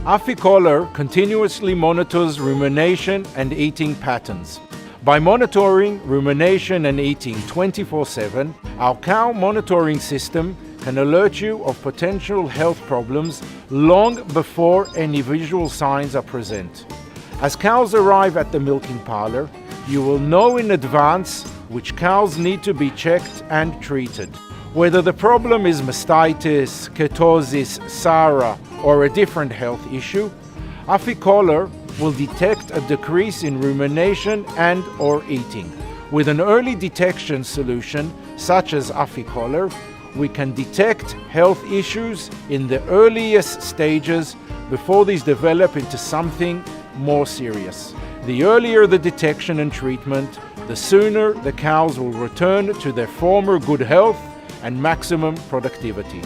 AfiCollar continuously monitors rumination and eating patterns. By monitoring rumination and eating 24/7, our cow monitoring system can alert you of potential health problems long before any visual signs are present. As cows arrive at the milking parlor, you will know in advance which cows need to be checked and treated. Whether the problem is mastitis, ketosis, SARA, or a different health issue, AfiCollar will detect a decrease in rumination and or eating. With an early detection solution such as AfiCollar, we can detect health issues in the earliest stages before these develop into something more serious. The earlier the detection and treatment, the sooner the cows will return to their former good health and maximum productivity.